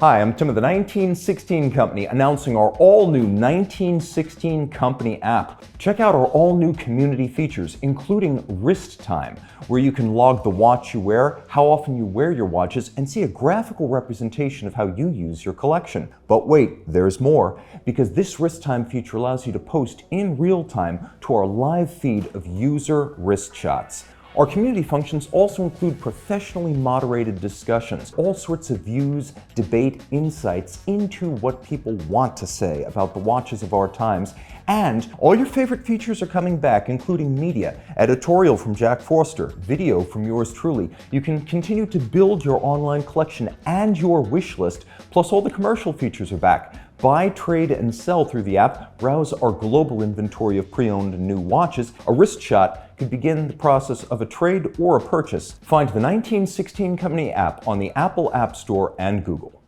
Hi, I'm Tim of the 1916 Company, announcing our all-new 1916 Company app. Check out our all-new community features, including wrist time, where you can log the watch you wear, how often you wear your watches, and see a graphical representation of how you use your collection. But wait, there's more, because this wrist time feature allows you to post in real time to our live feed of user wrist shots. Our community functions also include professionally moderated discussions, all sorts of views, debate, insights into what people want to say about the watches of our times, and all your favorite features are coming back, including media, editorial from Jack Forster, video from yours truly. You can continue to build your online collection and your wish list, plus all the commercial features are back. Buy, trade, and sell through the app, browse our global inventory of pre-owned and new watches. A wrist shot could begin the process of a trade or a purchase. Find the 1916 Company app on the Apple App Store and Google.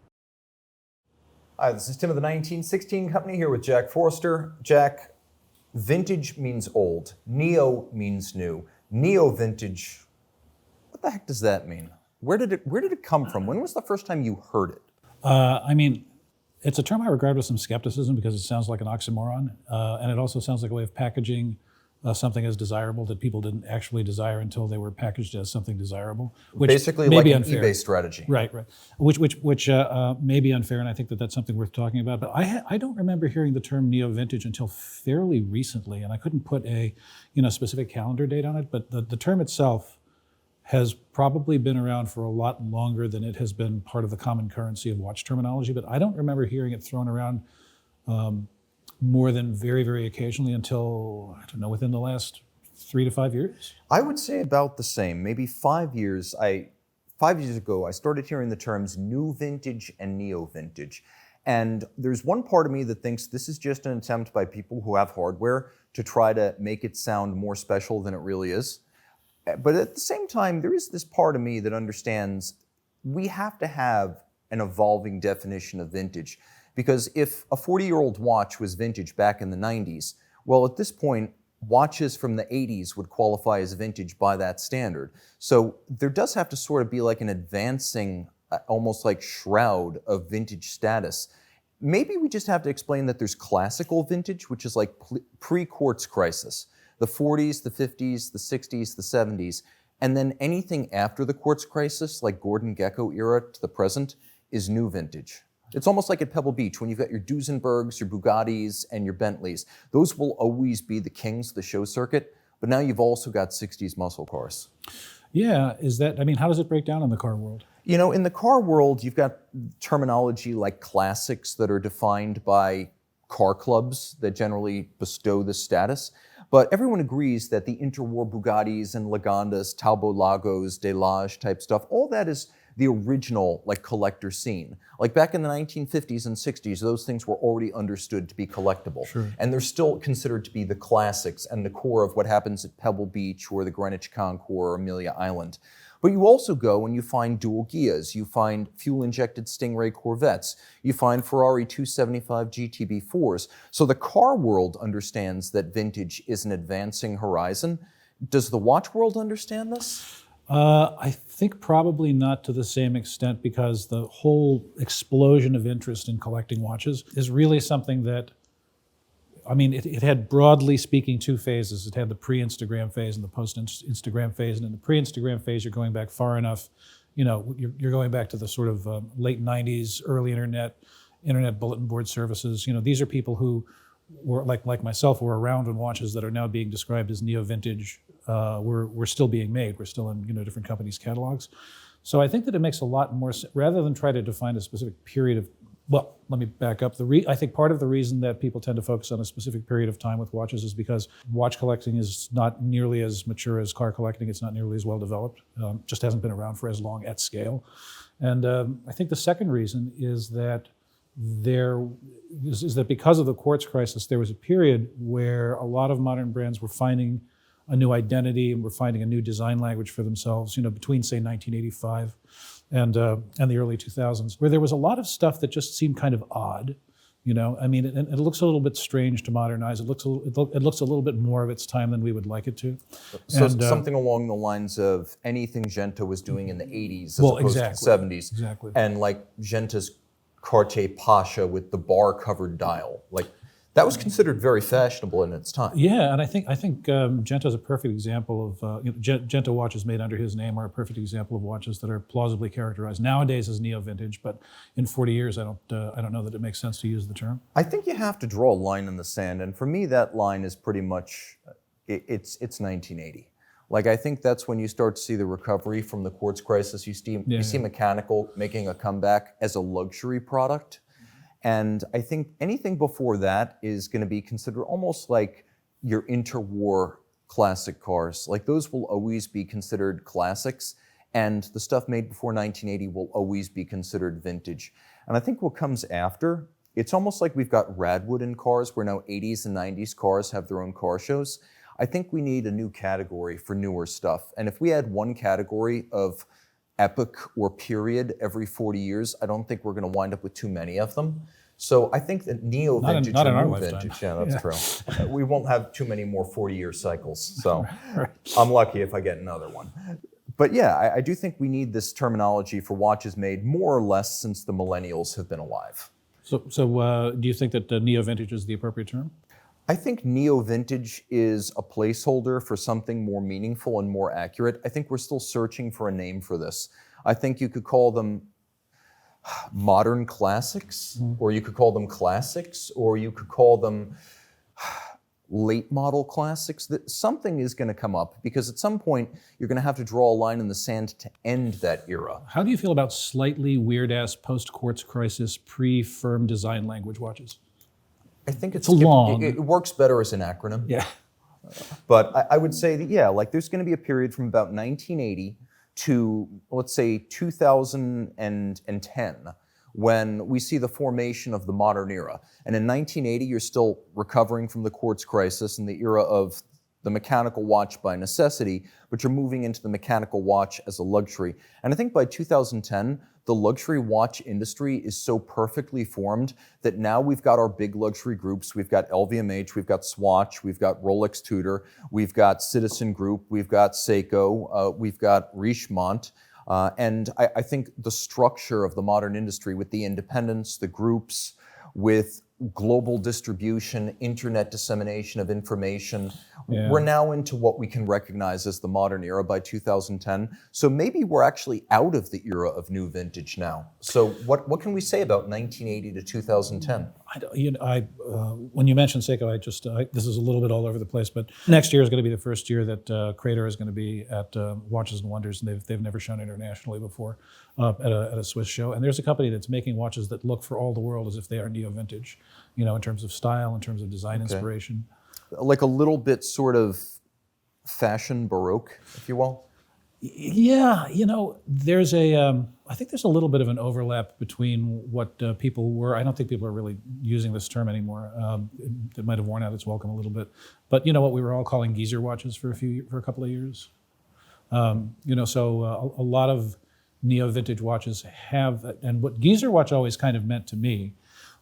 Hi, this is Tim of the 1916 Company here with Jack Forster. Jack, vintage means old. Neo means new. Neo-vintage, what the heck does that mean? Where did it come from? When was the first time you heard it? It's a term I regard with some skepticism because it sounds like an oxymoron, and it also sounds like a way of packaging something as desirable that people didn't actually desire until they were packaged as something desirable. Which basically may like be an unfair. eBay strategy. Right. Which may be unfair, and I think that that's something worth talking about. But I don't remember hearing the term neo-vintage until fairly recently, and I couldn't put a specific calendar date on it. But the term itself has probably been around for a lot longer than it has been part of the common currency of watch terminology, but I don't remember hearing it thrown around more than very, very occasionally until, I don't know, within the last 3 to 5 years. I would say about the same, maybe 5 years. 5 years ago, I started hearing the terms new vintage and neo vintage. And there's one part of me that thinks this is just an attempt by people who have hardware to try to make it sound more special than it really is. But at the same time, there is this part of me that understands we have to have an evolving definition of vintage. Because if a 40-year-old watch was vintage back in the 90s, well, at this point, watches from the 80s would qualify as vintage by that standard. So there does have to sort of be like an advancing, almost like shroud of vintage status. Maybe we just have to explain that there's classical vintage, which is like pre-Quartz crisis. The 40s, the 50s, the 60s, the 70s, and then anything after the Quartz crisis, like Gordon Gekko era to the present, is new vintage. It's almost like at Pebble Beach, when you've got your Duesenbergs, your Bugattis, and your Bentleys. Those will always be the kings of the show circuit, but now you've also got 60s muscle cars. Yeah, how does it break down in the car world? In the car world, you've got terminology like classics that are defined by car clubs that generally bestow this status. But everyone agrees that the interwar Bugattis and Lagondas, Talbot Lagos, Delage type stuff, all that is the original collector scene. Like back in the 1950s and 60s, those things were already understood to be collectible. Sure. And they're still considered to be the classics and the core of what happens at Pebble Beach or the Greenwich Concours or Amelia Island. But you also go and you find dual Ghias, you find fuel-injected Stingray Corvettes, you find Ferrari 275 GTB4s. So the car world understands that vintage is an advancing horizon. Does the watch world understand this? I think probably not to the same extent, because the whole explosion of interest in collecting watches is really something that, it had, broadly speaking, 2 phases. It had the pre-Instagram phase and the post-Instagram phase. And in the pre-Instagram phase, you're going back far enough, you're going back to the sort of late 90s, early internet bulletin board services. These are people who were, like myself, were around when watches that are now being described as neo-vintage were still being made. We're still in different companies' catalogs. So I think that it makes a lot more sense, rather than try to define a specific period of, well, let me back up. I think part of the reason that people tend to focus on a specific period of time with watches is because watch collecting is not nearly as mature as car collecting. It's not nearly as well developed. Just hasn't been around for as long at scale. And I think the second reason is that because of the Quartz crisis, there was a period where a lot of modern brands were finding a new identity and were finding a new design language for themselves, between, say, 1985 and the early 2000s, where there was a lot of stuff that just seemed kind of odd. It looks a little bit strange to modernize. It looks a little bit more of its time than we would like it to. So something along the lines of anything Genta was doing in the 80s as opposed to the 70s. Exactly. And like Genta's Cartier Pasha with the bar-covered dial. Like, that was considered very fashionable in its time. Yeah, and I think Genta is a perfect example of Genta watches made under his name are a perfect example of watches that are plausibly characterized nowadays as neo-vintage. But in 40 years, I don't know that it makes sense to use the term. I think you have to draw a line in the sand, and for me, that line is pretty much it's 1980. Like, I think that's when you start to see the recovery from the quartz crisis. You see mechanical making a comeback as a luxury product. And I think anything before that is going to be considered almost like your interwar classic cars. Like, those will always be considered classics, and the stuff made before 1980 will always be considered vintage. And I think what comes after, it's almost like we've got Radwood in cars, where now 80s and 90s cars have their own car shows. I think we need a new category for newer stuff. And if we had one category of epoch or period every 40 years, I don't think we're going to wind up with too many of them. So I think that neo-vintage not in our new lifetime. vintage, yeah, that's true. We won't have too many more 40-year cycles. So I'm lucky if I get another one. But yeah, I do think we need this terminology for watches made more or less since the millennials have been alive. So do you think that neo-vintage is the appropriate term? I think neo-vintage is a placeholder for something more meaningful and more accurate. I think we're still searching for a name for this. I think you could call them modern classics, or you could call them classics, or you could call them late model classics. That something is going to come up, because at some point you're going to have to draw a line in the sand to end that era. How do you feel about slightly weird-ass post-quartz crisis, pre-firm design language watches? I think it's long. It works better as an acronym. Yeah. But I would say that, yeah, like, there's going to be a period from about 1980 to, let's say, 2010, when we see the formation of the modern era. And in 1980, you're still recovering from the quartz crisis and the era of the mechanical watch by necessity, but you're moving into the mechanical watch as a luxury. And I think by 2010, the luxury watch industry is so perfectly formed that now we've got our big luxury groups. We've got LVMH, we've got Swatch, we've got Rolex Tudor, we've got Citizen Group, we've got Seiko, we've got Richemont. And I think the structure of the modern industry, with the independents, the groups, with global distribution, internet dissemination of information, we're now into what we can recognize as the modern era by 2010. So maybe we're actually out of the era of new vintage now. So what can we say about 1980 to 2010? When you mentioned Seiko, this is a little bit all over the place, but next year is going to be the first year that Crater is going to be at Watches and Wonders, and they've never shown internationally before at a Swiss show. And there's a company that's making watches that look for all the world as if they are neo-vintage, in terms of style, in terms of design inspiration. Like a little bit sort of fashion Baroque, if you will? Yeah, there's I think there's a little bit of an overlap between what people were. I don't think people are really using this term anymore. It might have worn out its welcome a little bit. But what we were all calling geezer watches for a couple of years. So a lot of neo-vintage watches have, and what geezer watch always kind of meant to me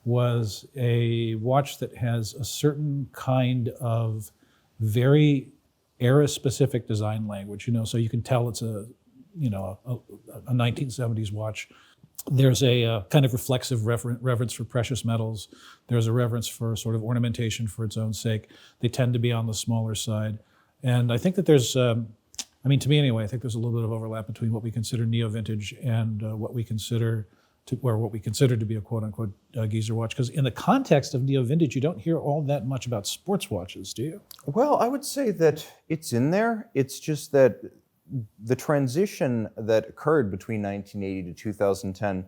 was a watch that has a certain kind of very era-specific design language, so you can tell it's a 1970s watch. There's a kind of reflexive reverence for precious metals. There's a reverence for sort of ornamentation for its own sake. They tend to be on the smaller side. And I think that there's, to me anyway, I think there's a little bit of overlap between what we consider neo-vintage and what we consider to be a quote-unquote geezer watch. Because in the context of neo-vintage, you don't hear all that much about sports watches, do you? Well, I would say that it's in there. It's just that the transition that occurred between 1980 to 2010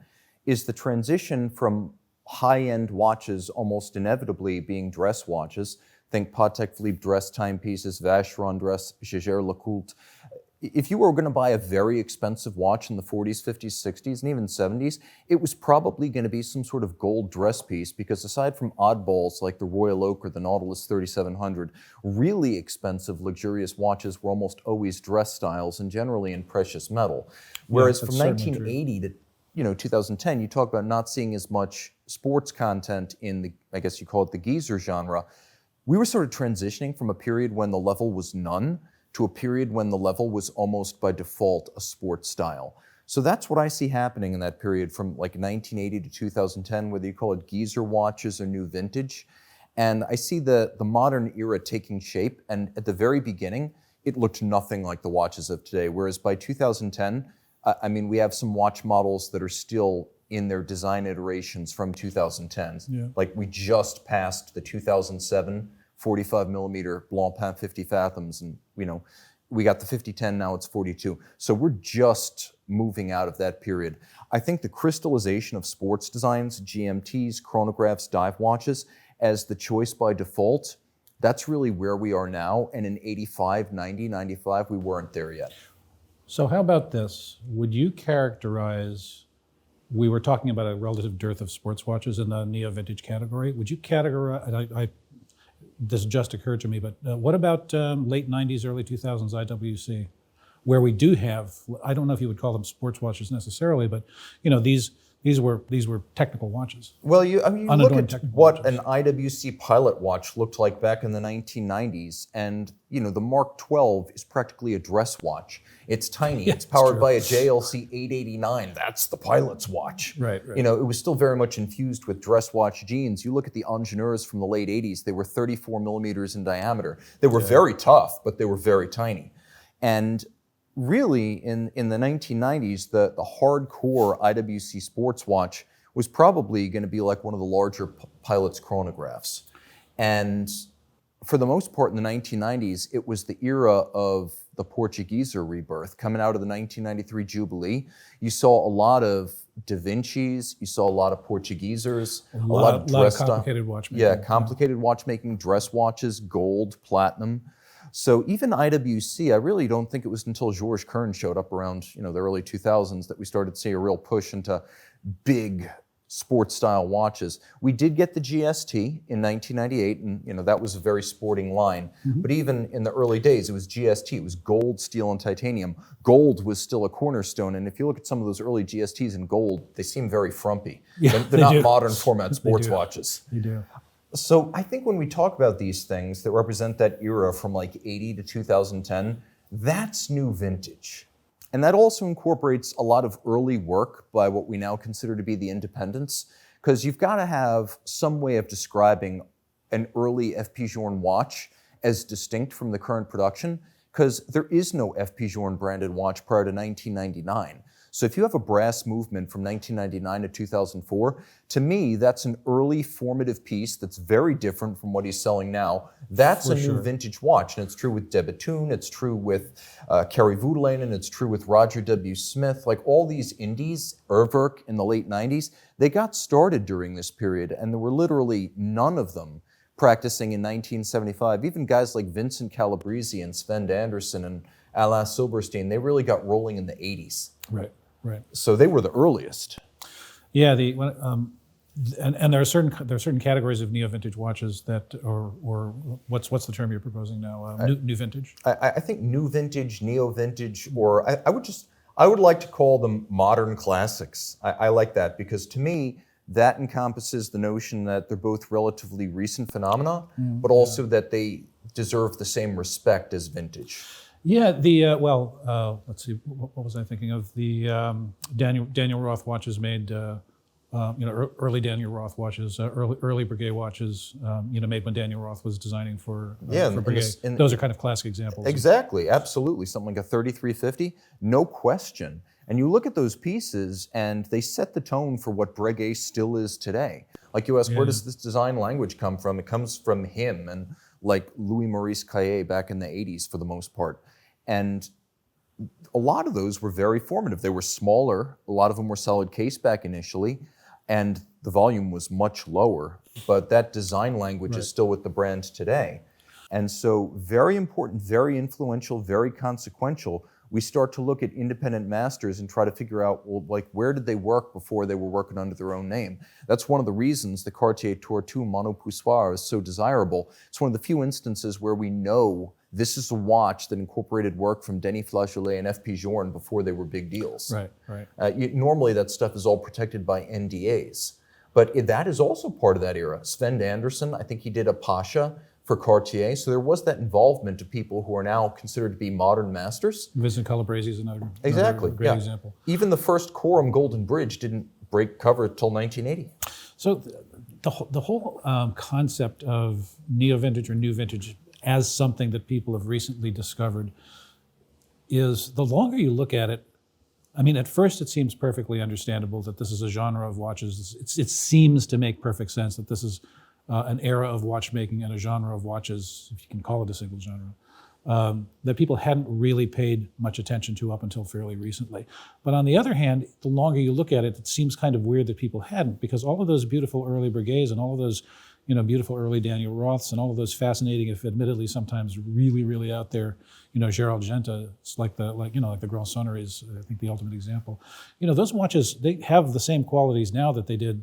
is the transition from high-end watches almost inevitably being dress watches. Think Patek Philippe dress timepieces, Vacheron dress, Jaeger-LeCoultre. If you were going to buy a very expensive watch in the 40s, 50s, 60s, and even 70s, it was probably going to be some sort of gold dress piece, because aside from oddballs like the Royal Oak or the Nautilus 3700, really expensive, luxurious watches were almost always dress styles and generally in precious metal. Whereas from 1980 to 2010, you talk about not seeing as much sports content in the, I guess you call it the geezer genre. We were sort of transitioning from a period when the level was none to a period when the level was almost by default a sports style. So that's what I see happening in that period from like 1980 to 2010, whether you call it geezer watches or new vintage. And I see the modern era taking shape. And at the very beginning, it looked nothing like the watches of today. Whereas by 2010, I mean, we have some watch models that are still in their design iterations from 2010s. Yeah. Like we just passed the 2007 45 millimeter Blancpain 50 Fathoms, and we got the 5010, now it's 42. So we're just moving out of that period. I think the crystallization of sports designs, GMTs, chronographs, dive watches, as the choice by default, that's really where we are now. And in 85, 90, 95, we weren't there yet. So how about this? Would you characterize, we were talking about a relative dearth of sports watches in the neo-vintage category. Would you categorize, this just occurred to me, but what about late 90s, early 2000s IWC, where we do have, I don't know if you would call them sports watches necessarily, but these were technical watches. Well, you look at what an IWC pilot watch looked like back in the 1990s, and the Mark 12 is practically a dress watch. It's tiny. Yeah, it's powered by a JLC 889. That's the pilot's watch. Right. It was still very much infused with dress watch genes. You look at the Ingenieurs from the late 80s, they were 34 millimeters in diameter. They were very tough, but they were very tiny. And really, in the 1990s, the hardcore IWC sports watch was probably going to be like one of the larger pilot's chronographs. And for the most part in the 1990s, it was the era of the Portugueser rebirth. Coming out of the 1993 Jubilee, you saw a lot of Da Vinci's, you saw a lot of Portuguesers, a lot of dress complicated watchmaking. Yeah, complicated watchmaking, dress watches, gold, platinum. So even IWC, I really don't think it was until Georges Kern showed up around the early 2000s that we started to see a real push into big sports style watches. We did get the GST in 1998, and that was a very sporting line. Mm-hmm. But even in the early days, it was GST. It was gold, steel, and titanium. Gold was still a cornerstone, and if you look at some of those early GSTs in gold, they seem very frumpy. Yeah, they're not modern format sports watches. They do. So I think when we talk about these things that represent that era from like 80 to 2010, that's new vintage. And that also incorporates a lot of early work by what we now consider to be the independents, because you've got to have some way of describing an early FP Journe watch as distinct from the current production, because there is no FP Journe branded watch prior to 1999. So if you have a brass movement from 1999 to 2004, to me, that's an early formative piece that's very different from what he's selling now. That's a new vintage watch, and it's true with De Bethune, it's true with Kari Voutilainen, it's true with Roger W. Smith. Like all these indies, Erwerk in the late 90s, they got started during this period, and there were literally none of them practicing in 1975. Even guys like Vincent Calabrese and Sven Anderson and Alain Silberstein, they really got rolling in the 80s. Right. So they were the earliest. Yeah, and there are certain categories of neo vintage watches that, or what's the term you're proposing now? New vintage. I think new vintage, neo vintage, or I would like to call them modern classics. I like that because to me that encompasses the notion that they're both relatively recent phenomena, but also that they deserve the same respect as vintage. Yeah, let's see, what was I thinking of? The Daniel Roth watches made, early Daniel Roth watches, early Breguet watches, made when Daniel Roth was designing for Breguet. Those are kind of classic examples. Exactly, absolutely. Something like a 3350, no question. And you look at those pieces and they set the tone for what Breguet still is today. Like you ask, where does this design language come from? It comes from him and like Louis Maurice Caillé back in the 80s for the most part. And a lot of those were very formative. They were smaller. A lot of them were solid case back initially, and the volume was much lower. But that design language is still with the brand today. And so very important, very influential, very consequential. We start to look at independent masters and try to figure out, where did they work before they were working under their own name? That's one of the reasons the Cartier Tortue Monopoussoir is so desirable. It's one of the few instances where we know this is a watch that incorporated work from Denis Flageolet and FP Journe before they were big deals. Right. Normally that stuff is all protected by NDAs, but that is also part of that era. Sven Anderson, I think he did a Pasha for Cartier. So there was that involvement of people who are now considered to be modern masters. Vincent Calabrese is another great yeah. example. Even the first Coram Golden Bridge didn't break cover till 1980. So the whole concept of neo-vintage or new vintage as something that people have recently discovered is, the longer you look at it, I mean, at first it seems perfectly understandable that this is a genre of watches. It seems to make perfect sense that this is an era of watchmaking and a genre of watches, if you can call it a single genre, that people hadn't really paid much attention to up until fairly recently. But on the other hand, the longer you look at it, it seems kind of weird that people hadn't, because all of those beautiful early Breguets and all of those, you know, beautiful early Daniel Roths and all of those fascinating, if admittedly sometimes really, really out there, you know, Gerald Genta, like the Grand Sonnerie is, I think, the ultimate example. You know, those watches, they have the same qualities now that they did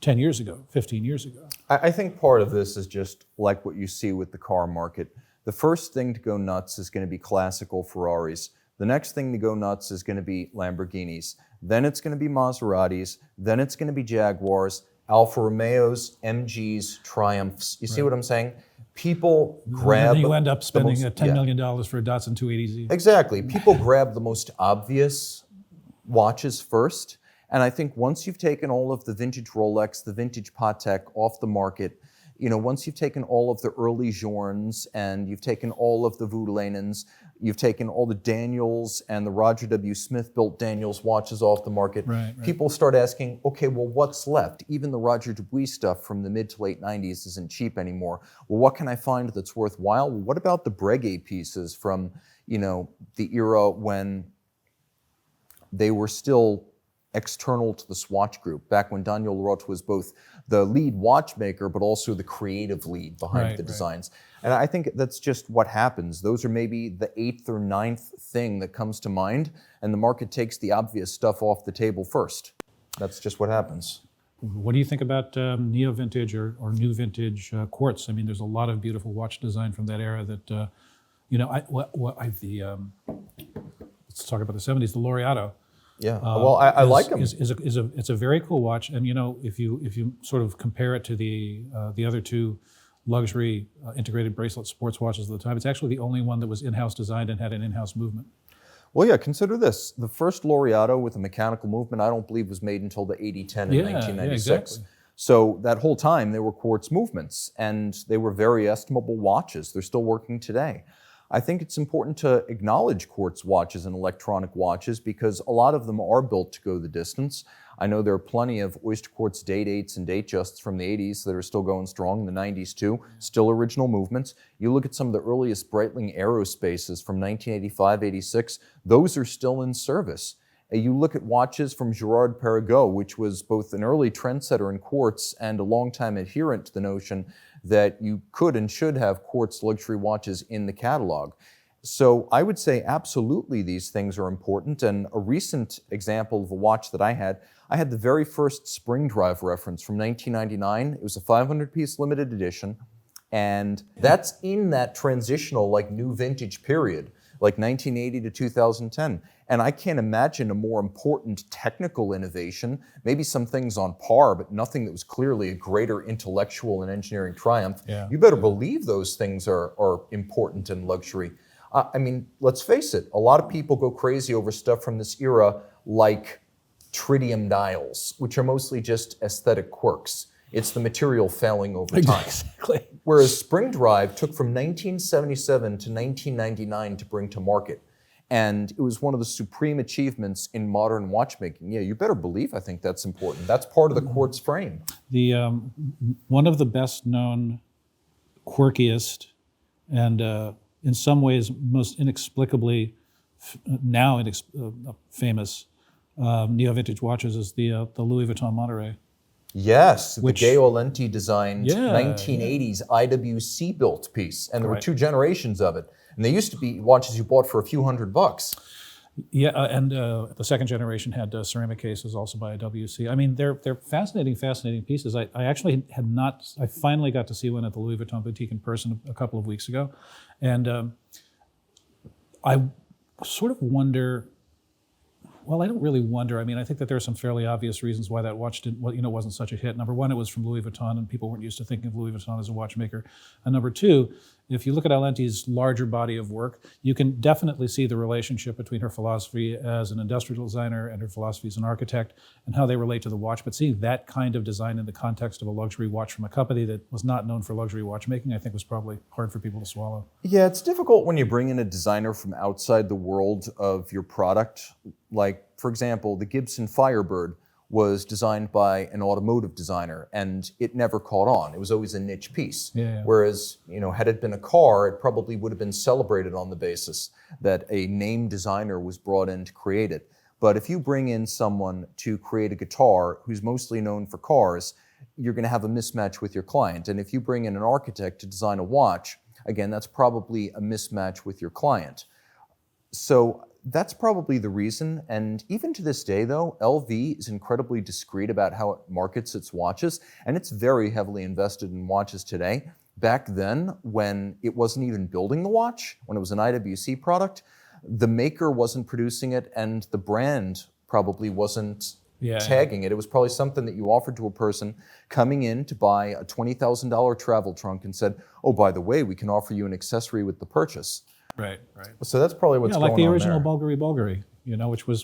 10 years ago, 15 years ago. I think part of this is just like what you see with the car market. The first thing to go nuts is going to be classical Ferraris. The next thing to go nuts is going to be Lamborghinis. Then it's going to be Maseratis. Then it's going to be Jaguars, Alfa Romeos, MGs, Triumphs. You see what I'm saying? People grab... And you end up spending $10 million for a Datsun 280Z. Exactly. People grab the most obvious watches first. And I think once you've taken all of the vintage Rolex, the vintage Patek off the market, you know, once you've taken all of the early Journes and you've taken all of the Voutilainens, you've taken all the Daniels and the Roger W. Smith built Daniels watches off the market, people start asking, okay, well, what's left? Even the Roger Dubuis stuff from the mid to late 90s isn't cheap anymore. Well, what can I find that's worthwhile? Well, what about the Breguet pieces from, you know, the era when they were still external to the Swatch Group, back when Daniel Roth was both the lead watchmaker, but also the creative lead behind the designs. And I think that's just what happens. Those are maybe the 8th or 9th thing that comes to mind, and the market takes the obvious stuff off the table first. That's just what happens. What do you think about neo-vintage or new vintage quartz? I mean, there's a lot of beautiful watch design from that era that, you know, let's talk about the 70s, the Laureato. Yeah, well, I like them. It's a very cool watch, and you know, if you sort of compare it to the other two luxury integrated bracelet sports watches of the time, it's actually the only one that was in-house designed and had an in-house movement. Well, yeah, consider this: the first Laureato with a mechanical movement, I don't believe, was made until the 8010 in 1996. Yeah, exactly. So that whole time, they were quartz movements, and they were very estimable watches. They're still working today. I think it's important to acknowledge quartz watches and electronic watches because a lot of them are built to go the distance. I know there are plenty of Oyster Quartz date 8s and date justs from the 80s that are still going strong, the 90s too, still original movements. You look at some of the earliest Breitling Aerospaces from 1985, 86, those are still in service. You look at watches from Gerard Perregaux, which was both an early trendsetter in quartz and a longtime adherent to the notion that you could and should have quartz luxury watches in the catalog. So I would say absolutely these things are important. And a recent example of a watch that I had the very first spring drive reference from 1999. It was a 500-piece limited edition. And that's in that transitional, like, new vintage period, like 1980 to 2010. And I can't imagine a more important technical innovation, maybe some things on par, but nothing that was clearly a greater intellectual and engineering triumph. Yeah. You better believe those things are important in luxury. I mean, let's face it, a lot of people go crazy over stuff from this era like tritium dials, which are mostly just aesthetic quirks. It's the material failing over time. Exactly. Whereas spring drive took from 1977 to 1999 to bring to market. And it was one of the supreme achievements in modern watchmaking. Yeah, you better believe I think that's important. That's part of the quartz frame. The one of the best known, quirkiest, and in some ways most inexplicably famous neo-vintage watches is the Louis Vuitton Monterey. Yes, the Gayo Lenti designed 1980s IWC built piece. And there were two generations of it. And they used to be watches you bought for a few $100. Yeah, and the second generation had ceramic cases also by IWC. I mean, they're fascinating pieces. I actually had not, I finally got to see one at the Louis Vuitton boutique in person a couple of weeks ago. And I sort of wonder, Well, I don't really wonder. I mean, I think that there are some fairly obvious reasons why that watch wasn't such a hit. Number one, it was from Louis Vuitton, and people weren't used to thinking of Louis Vuitton as a watchmaker. And number two, if you look at Alenti's larger body of work, you can definitely see the relationship between her philosophy as an industrial designer and her philosophy as an architect, and how they relate to the watch. But seeing that kind of design in the context of a luxury watch from a company that was not known for luxury watchmaking, I think was probably hard for people to swallow. Yeah, it's difficult when you bring in a designer from outside the world of your product. Like, for example, the Gibson Firebird was designed by an automotive designer, and it never caught on. It was always a niche piece. Yeah. Whereas, had it been a car, it probably would have been celebrated on the basis that a name designer was brought in to create it. But if you bring in someone to create a guitar who's mostly known for cars, you're going to have a mismatch with your client. And if you bring in an architect to design a watch, again, that's probably a mismatch with your client. So that's probably the reason. And even to this day, though, LV is incredibly discreet about how it markets its watches, and it's very heavily invested in watches today. Back then, when it wasn't even building the watch, when it was an IWC product, the maker wasn't producing it, and the brand probably wasn't tagging it. It was probably something that you offered to a person coming in to buy a $20,000 travel trunk and said, oh, by the way, we can offer you an accessory with the purchase. Right. So that's probably what's going on like the original there. Bulgari,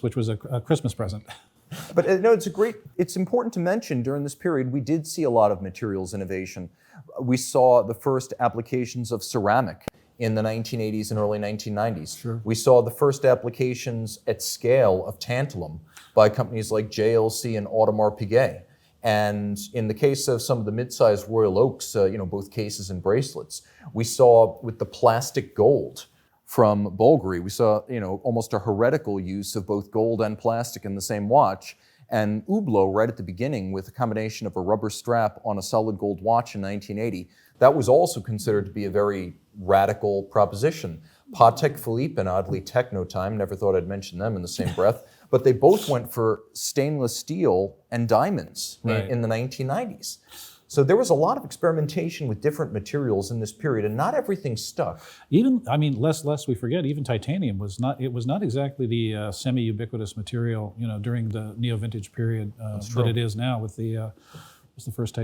which was a Christmas present. But no, it's important to mention during this period, we did see a lot of materials innovation. We saw the first applications of ceramic in the 1980s and early 1990s. Sure. We saw the first applications at scale of tantalum by companies like JLC and Audemars Piguet. And in the case of some of the mid-sized Royal Oaks, both cases and bracelets, we saw with the plastic gold from Bulgari, we saw, almost a heretical use of both gold and plastic in the same watch. And Hublot, right at the beginning, with a combination of a rubber strap on a solid gold watch in 1980, that was also considered to be a very radical proposition. Patek Philippe and oddly Technotime, never thought I'd mention them in the same breath, but they both went for stainless steel and diamonds in the 1990s. So there was a lot of experimentation with different materials in this period, and not everything stuck. Lest we forget, even titanium was not exactly the semi-ubiquitous material, during the neo-vintage period that it is now. With the first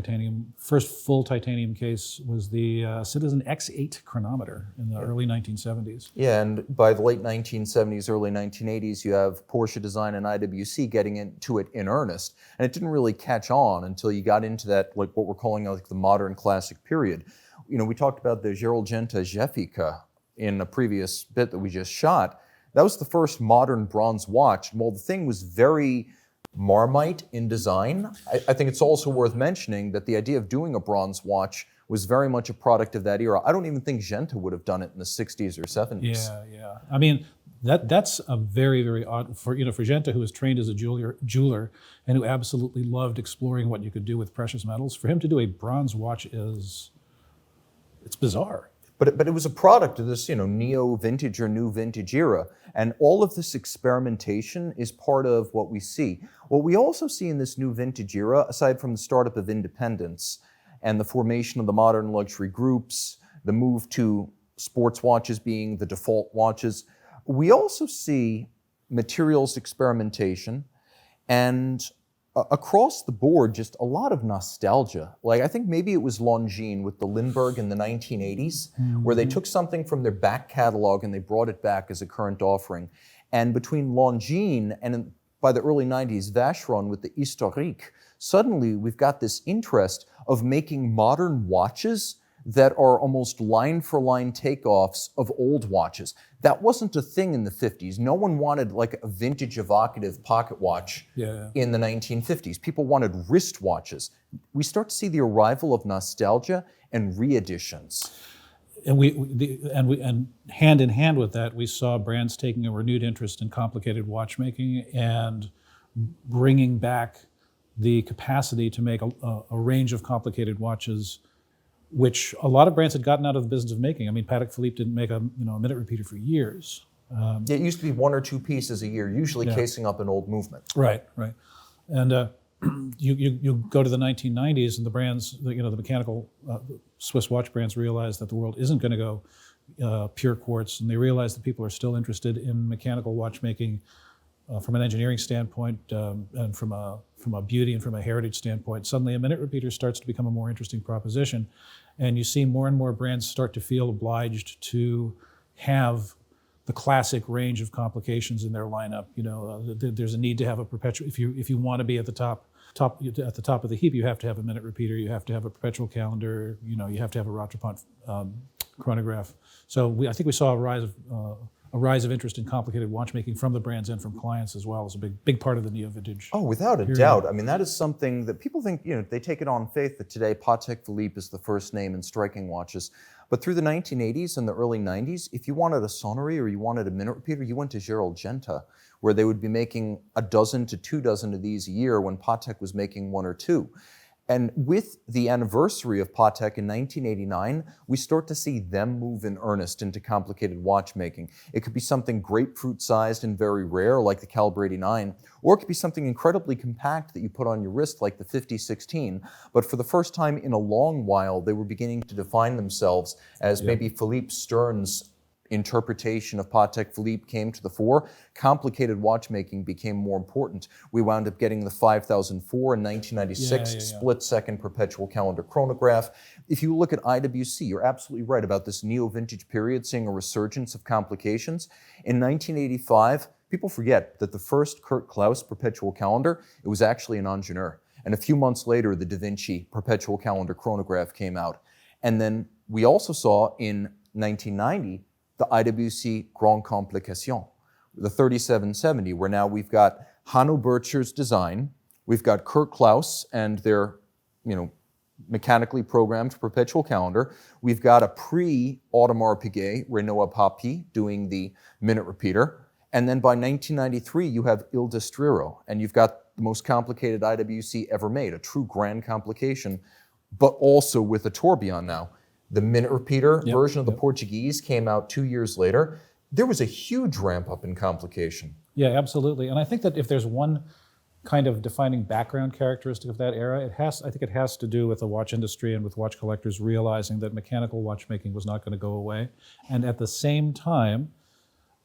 full titanium case was the Citizen X8 chronometer in the early 1970s. Yeah, and by the late 1970s, early 1980s, you have Porsche Design and IWC getting into it in earnest. And it didn't really catch on until you got into that, like what we're calling like the modern classic period. We talked about the Gerald Genta Jeffica in a previous bit that we just shot. That was the first modern bronze watch. While the thing was very Marmite in design, I think it's also worth mentioning that the idea of doing a bronze watch was very much a product of that era. I don't even think Genta would have done it in the 60s or 70s. Yeah. That's a very, very odd, for Genta, who was trained as a jeweler and who absolutely loved exploring what you could do with precious metals. For him to do a bronze watch it's bizarre. But it was a product of this, neo-vintage or new vintage era. And all of this experimentation is part of what we see. What we also see in this new vintage era, aside from the startup of independence and the formation of the modern luxury groups, the move to sports watches being the default watches, we also see materials experimentation and across the board, just a lot of nostalgia. Like, I think maybe it was Longines with the Lindbergh in the 1980s, where they took something from their back catalog and they brought it back as a current offering. And between Longines and by the early 90s, Vacheron with the Historique, suddenly we've got this interest of making modern watches that are almost line-for-line takeoffs of old watches. That wasn't a thing in the 50s. No one wanted like a vintage evocative pocket watch in the 1950s. People wanted wrist watches. We start to see the arrival of nostalgia and re-editions. And hand in hand with that, we saw brands taking a renewed interest in complicated watchmaking and bringing back the capacity to make a range of complicated watches, which a lot of brands had gotten out of the business of making. Patek Philippe didn't make a minute repeater for years. It used to be one or two pieces a year, usually casing up an old movement. Right. And you go to the 1990s, and the brands, the mechanical Swiss watch brands realized that the world isn't going to go pure quartz, and they realized that people are still interested in mechanical watchmaking from an engineering standpoint, and from a beauty and from a heritage standpoint, suddenly a minute repeater starts to become a more interesting proposition. And you see more and more brands start to feel obliged to have the classic range of complications in their lineup. There's a need to have a perpetual, if you want to be at the top of the heap, you have to have a minute repeater, you have to have a perpetual calendar, you have to have a Roth chronograph. So I think we saw a rise of interest in complicated watchmaking from the brands and from clients as well as a big part of the neo-vintage. Oh, without a doubt. I mean, that is something that people think, they take it on faith that today Patek Philippe is the first name in striking watches. But through the 1980s and the early 90s, if you wanted a sonnery or you wanted a minute repeater, you went to Gerald Genta, where they would be making a dozen to 2 dozen of these a year when Patek was making 1 or 2. And with the anniversary of Patek in 1989, we start to see them move in earnest into complicated watchmaking. It could be something grapefruit-sized and very rare, like the Caliber 89, or it could be something incredibly compact that you put on your wrist, like the 5016. But for the first time in a long while, they were beginning to define themselves as maybe Philippe Stern's interpretation of Patek Philippe came to the fore. Complicated watchmaking became more important. We wound up getting the 5004 in 1996 split-second perpetual calendar chronograph. If you look at IWC, you're absolutely right about this neo-vintage period seeing a resurgence of complications. In 1985, people forget that the first Kurt Klaus perpetual calendar, it was actually an ingénieur. And a few months later, the Da Vinci perpetual calendar chronograph came out. And then we also saw in 1990, the IWC Grand Complication, the 3770, where now we've got Hanno Bircher's design, we've got Kurt Klaus and their, mechanically programmed perpetual calendar. We've got a pre-Audemars Piguet, Renoir Papi, doing the minute repeater. And then by 1993, you have Il Destriero, and you've got the most complicated IWC ever made, a true grand complication, but also with a tourbillon now. The minute repeater version of the Portuguese came out 2 years later. There was a huge ramp up in complication. Yeah, absolutely. And I think that if there's one kind of defining background characteristic of that era, I think it has to do with the watch industry and with watch collectors realizing that mechanical watchmaking was not going to go away. And at the same time,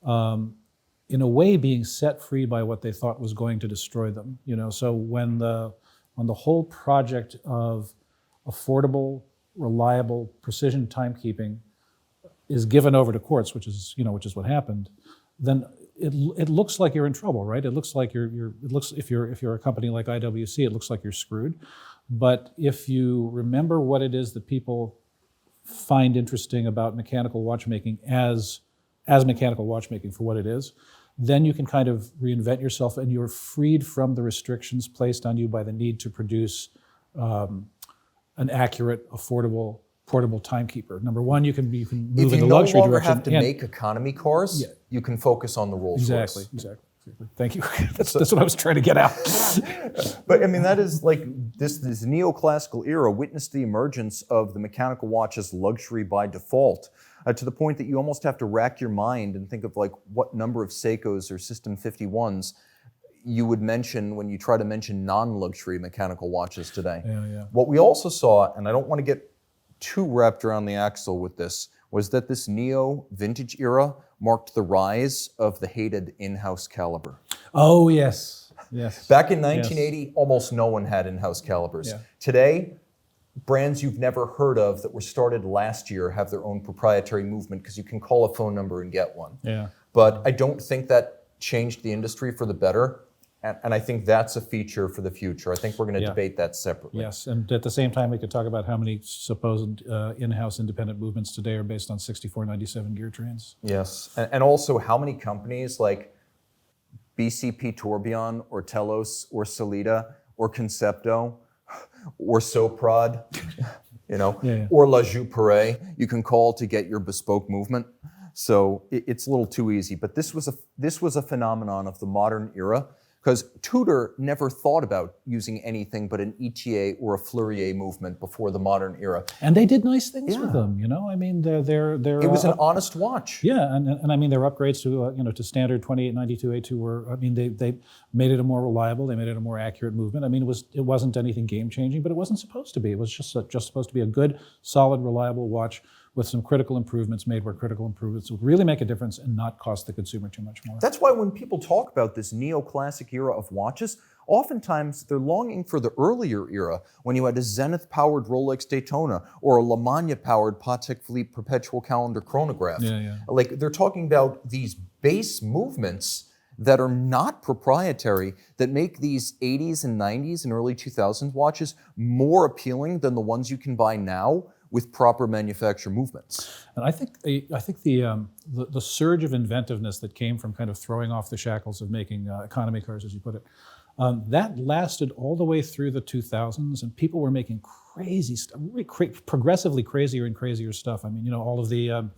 in a way being set free by what they thought was going to destroy them. So when the whole project of affordable, reliable precision timekeeping is given over to Quartz, which is what happened, then it looks like you're in trouble, right? It looks like if you're a company like IWC, it looks like you're screwed. But if you remember what it is that people find interesting about mechanical watchmaking as mechanical watchmaking for what it is, then you can kind of reinvent yourself, and you're freed from the restrictions placed on you by the need to produce an accurate, affordable, portable timekeeper. Number one, you can move in the luxury direction. If you no longer have to make economy cars, you can focus on the Rolls Royce. Exactly. Thank you. That's what I was trying to get out. But I mean, that is like this neoclassical era witnessed the emergence of the mechanical watch as luxury by default, to the point that you almost have to rack your mind and think of like what number of Seikos or System 51s you would mention when you try to mention non-luxury mechanical watches today. What we also saw, and I don't want to get too wrapped around the axle with this, was that this neo-vintage era marked the rise of the hated in-house caliber. Oh, yes. Back in 1980, almost no one had in-house calibers. Today, brands you've never heard of that were started last year have their own proprietary movement because you can call a phone number and get one. But I don't think that changed the industry for the better. And I think that's a feature for the future. I think we're going to debate that separately. Yes, and at the same time, we could talk about how many supposed in-house independent movements today are based on 6497 gear trains. Yes, and also how many companies like BCP Tourbillon or Telos or Solida or Concepto or Soprod, or La Joux you can call to get your bespoke movement. So it's a little too easy. But this was a phenomenon of the modern era, because Tudor never thought about using anything but an ETA or a Fleurier movement before the modern era. And they did nice things with them, I mean, they're it was an honest watch. Yeah, and I mean, their upgrades to standard 2892A2 were, I mean, they made it a more reliable, they made it a more accurate movement. I mean, it wasn't anything game changing, but it wasn't supposed to be. It was just supposed to be a good, solid, reliable watch with some critical improvements made where critical improvements would really make a difference and not cost the consumer too much more. That's why when people talk about this neoclassic era of watches, oftentimes they're longing for the earlier era when you had a Zenith-powered Rolex Daytona or a La Manna-powered Patek Philippe perpetual calendar chronograph. Like they're talking about these base movements that are not proprietary, that make these 80s and 90s and early 2000s watches more appealing than the ones you can buy now with proper manufacture movements. And I think the surge of inventiveness that came from kind of throwing off the shackles of making economy cars, as you put it, that lasted all the way through the 2000s, and people were making crazy stuff, progressively crazier and crazier stuff. I mean, all of the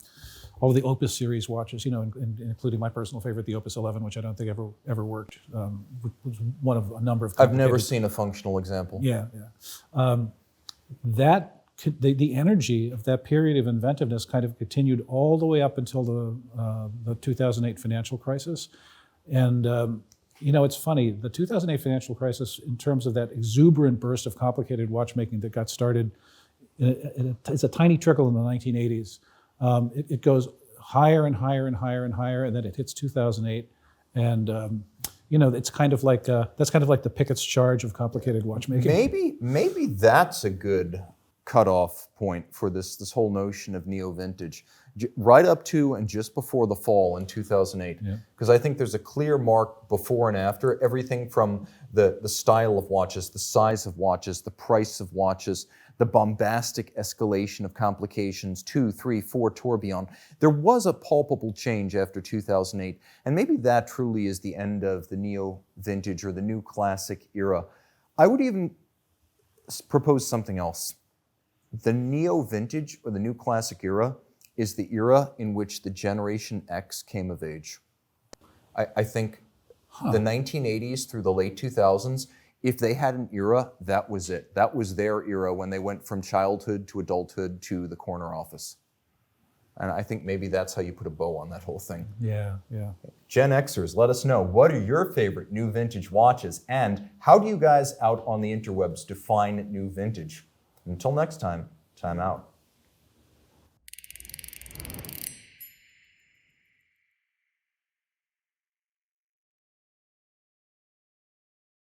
Opus series watches, including my personal favorite, the Opus 11, which I don't think ever worked. Was one of a number of. I've never seen a functional example. The energy of that period of inventiveness kind of continued all the way up until the 2008 financial crisis. And it's funny, the 2008 financial crisis, in terms of that exuberant burst of complicated watchmaking that got started, it's a tiny trickle in the 1980s. It goes higher and higher and higher and higher, and then it hits 2008. And it's kind of like that's kind of like the Pickett's charge of complicated watchmaking. Maybe that's a good cutoff point for this whole notion of neo-vintage, right up to and just before the fall in 2008. Because I think there's a clear mark before and after, everything from the style of watches, the size of watches, the price of watches, the bombastic escalation of complications, 2, 3, 4 tourbillon. There was a palpable change after 2008, and maybe that truly is the end of the neo-vintage or the new classic era. I would even propose something else. The neo-vintage or the new classic era is the era in which the Generation X came of age. I think the 1980s through the late 2000s, if they had an era, that was it. That was their era when they went from childhood to adulthood to the corner office. And I think maybe that's how you put a bow on that whole thing. Yeah. Gen Xers, let us know, what are your favorite new vintage watches? And how do you guys out on the interwebs define new vintage? Until next time, time out.